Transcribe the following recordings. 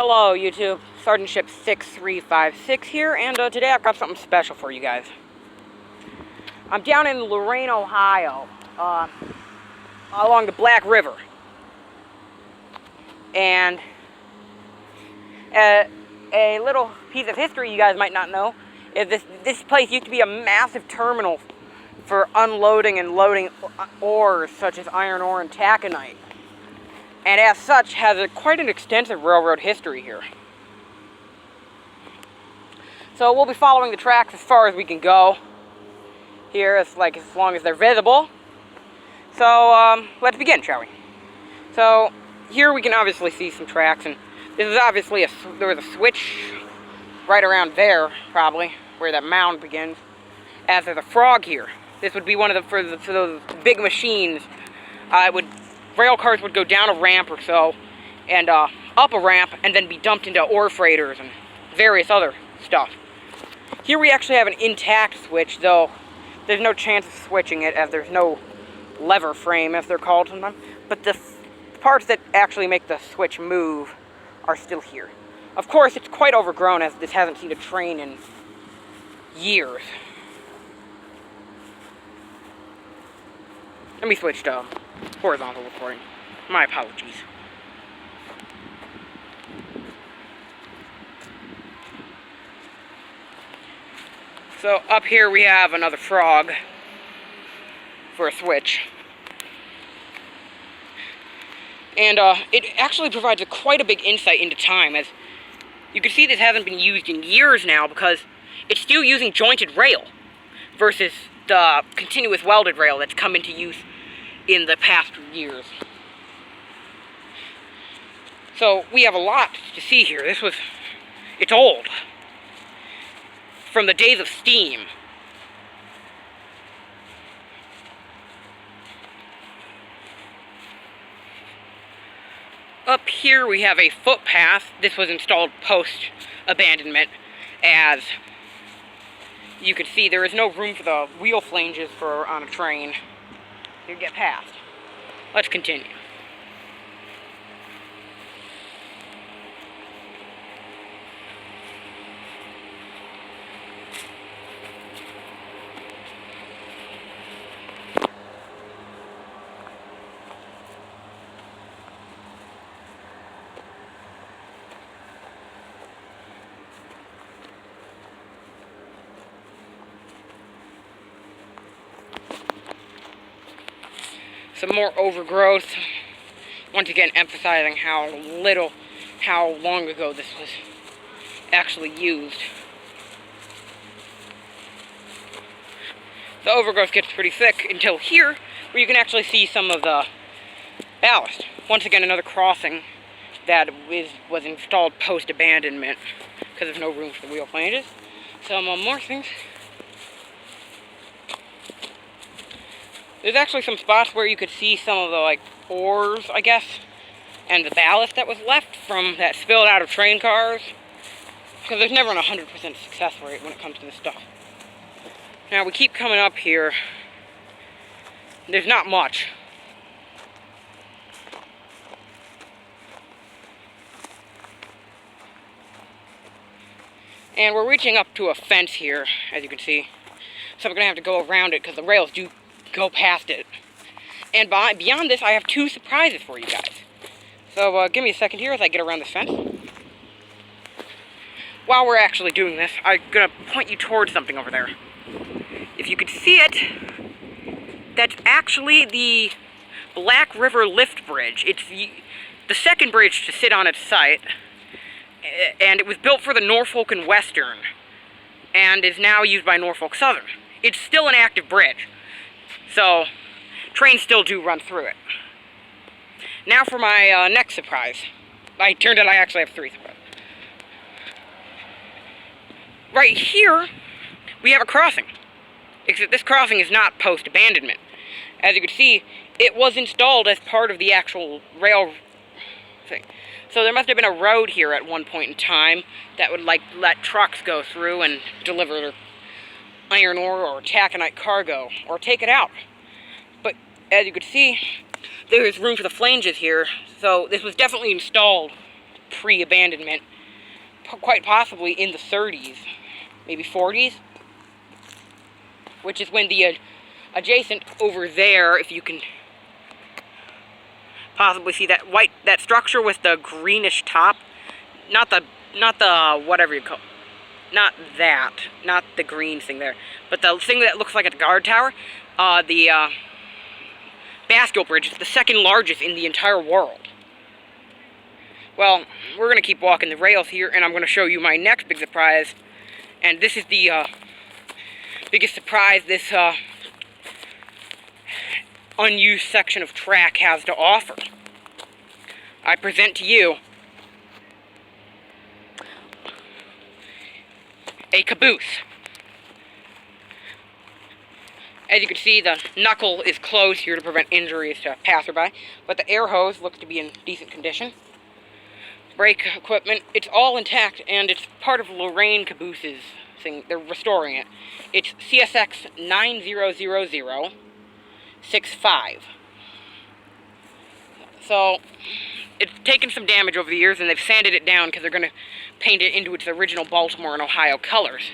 Hello YouTube, Sergeant Ship 6356 here, and today I've got something special for you guys. I'm down in Lorain, Ohio, along the Black River, and a little piece of history you guys might not know is this place used to be a massive terminal for unloading and loading ores such as iron ore and taconite. And as such, has quite an extensive railroad history here. So we'll be following the tracks as far as we can go here, as long as they're visible. So let's begin, shall we? So here we can obviously see some tracks, and this is obviously there was a switch right around there, probably where that mound begins. As there's a frog here. This would be one of for those big machines. Rail cars would go down a ramp or so, and up a ramp, and then be dumped into ore freighters and various other stuff. Here we actually have an intact switch, though there's no chance of switching it, as there's no lever frame, as they're called sometimes. But the parts that actually make the switch move are still here. Of course, it's quite overgrown, as this hasn't seen a train in years. Let me switch to horizontal recording. My apologies. So up here we have another frog for a switch. And it actually provides quite a big insight into time, as you can see this hasn't been used in years now because it's still using jointed rail versus the continuous welded rail that's come into use in the past years. So we have a lot to see here. It's old. From the days of steam. Up here we have a footpath. This was installed post-abandonment, as you can see there is no room for the wheel flanges on a train to get past. Let's continue. Some more overgrowth, once again emphasizing how long ago this was actually used. The overgrowth gets pretty thick until here, where you can actually see some of the ballast. Once again, another crossing that was installed post-abandonment because there's no room for the wheel flanges. Some more things. There's actually some spots where you could see some of the, ores, I guess, and the ballast that was left from that spilled out of train cars. Because there's never a 100% success rate when it comes to this stuff. Now, we keep coming up here. There's not much. And we're reaching up to a fence here, as you can see. So we're going to have to go around it, because the rails do go past it. And beyond this, I have two surprises for you guys. So give me a second here as I get around the fence. While we're actually doing this, I'm going to point you towards something over there. If you could see it, that's actually the Black River Lift Bridge. It's the second bridge to sit on its site, and it was built for the Norfolk and Western, and is now used by Norfolk Southern. It's still an active bridge. So, trains still do run through it. Now for my next surprise. Turned out I actually have three surprises. Right here, we have a crossing. Except this crossing is not post-abandonment. As you can see, it was installed as part of the actual rail thing. So there must have been a road here at one point in time that would let trucks go through and deliver their iron ore or taconite cargo, or take it out. But as you can see, there is room for the flanges here, so this was definitely installed pre-abandonment, quite possibly in the 30s, maybe 40s, which is when the adjacent over there, if you can possibly see that that structure with the greenish top, not the whatever you call, not the green thing there, but the thing that looks like a guard tower, the Bascule Bridge is the second largest in the entire world. Well, we're going to keep walking the rails here, and I'm going to show you my next big surprise. And this is the biggest surprise this unused section of track has to offer. I present to you a caboose. As you can see, the knuckle is closed here to prevent injuries to passerby, but the air hose looks to be in decent condition. Brake equipment, it's all intact, and it's part of Lorain cabooses thing. They're restoring it. It's CSX 900065. So, it's taken some damage over the years, and they've sanded it down because they're going to paint it into its original Baltimore and Ohio colors.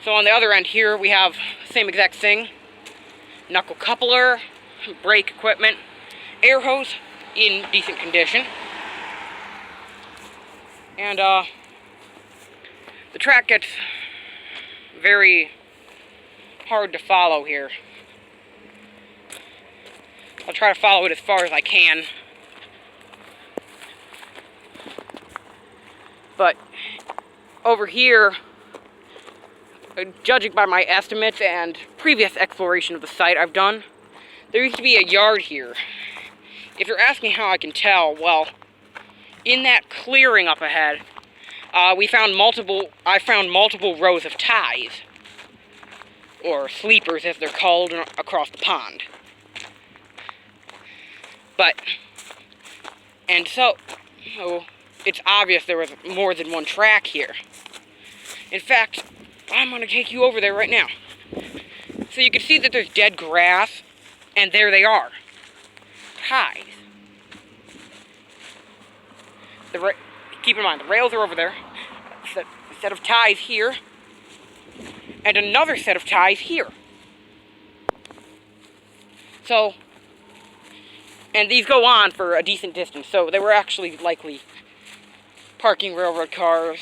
So on the other end here, we have the same exact thing. Knuckle coupler, brake equipment, air hose in decent condition. And the track gets very hard to follow here. I'll try to follow it as far as I can. But over here, judging by my estimates and previous exploration of the site I've done, there used to be a yard here. If you're asking how I can tell, well, in that clearing up ahead, I found multiple rows of ties, or sleepers as they're called, across the pond. So it's obvious there was more than one track here. In fact, I'm going to take you over there right now. So you can see that there's dead grass, and there they are. Ties. Keep in mind, the rails are over there. A set of ties here, and another set of ties here. So, and these go on for a decent distance, so they were actually likely parking railroad cars,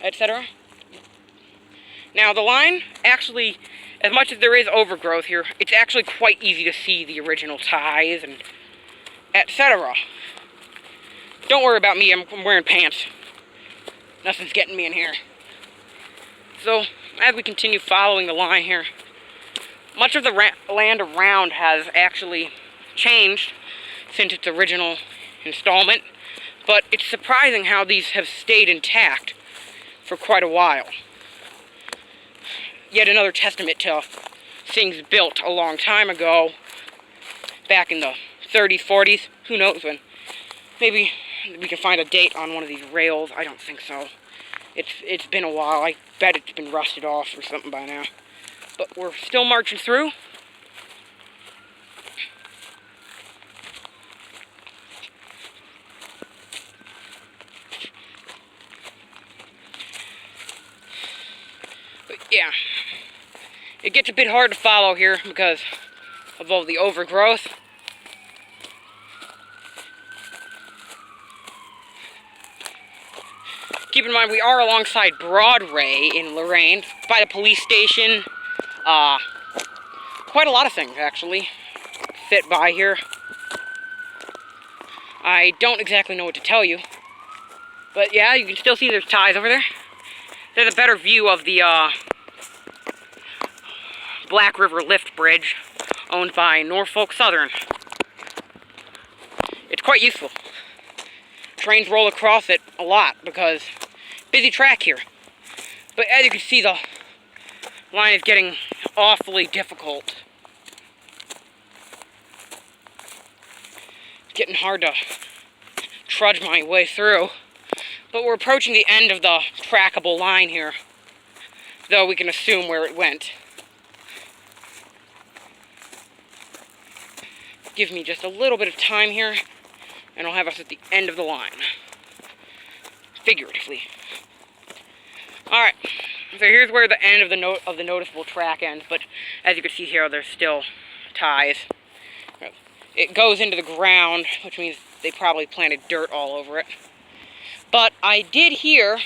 etc. Now, the line, actually, as much as there is overgrowth here, it's actually quite easy to see the original ties and etc. Don't worry about me, I'm wearing pants. Nothing's getting me in here. So, as we continue following the line here, much of the land around has actually changed since its original installment, but it's surprising how these have stayed intact for quite a while. Yet another testament to things built a long time ago, back in the 30s, 40s, who knows when. Maybe we can find a date on one of these rails. I don't think so. It's been a while. I bet it's been rusted off or something by now. But we're still marching through. But yeah, it gets a bit hard to follow here because of all the overgrowth. Keep in mind, we are alongside Broadway in Lorain, by the police station. Quite a lot of things, actually, fit by here. I don't exactly know what to tell you. But yeah, you can still see there's ties over there. There's a better view of the Black River Lift Bridge, owned by Norfolk Southern. It's quite useful. Trains roll across it a lot because busy track here. But as you can see, the line is getting awfully difficult. It's getting hard to trudge my way through. But we're approaching the end of the trackable line here, though we can assume where it went. Give me just a little bit of time here and it'll have us at the end of the line, figuratively. All right, so here's where the end of the noticeable track ends. But as you can see here, there's still ties. It goes into the ground, which means they probably planted dirt all over it. But I did hear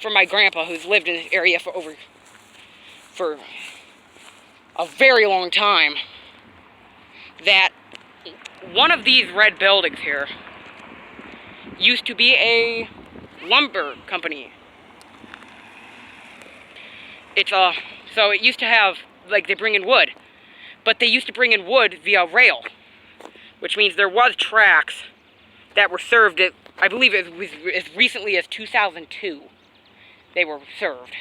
from my grandpa, who's lived in this area for a very long time, that one of these red buildings here used to be a lumber company. So it used to have, like, they bring in wood, but they used to bring in wood via rail, which means there was tracks that were served at, I believe it was as recently as 2002. They were served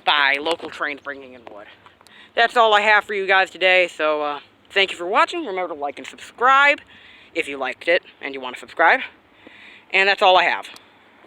by local trains bringing in wood. That's all I have for you guys today, so thank you for watching. Remember to like and subscribe if you liked it and you want to subscribe. And that's all I have.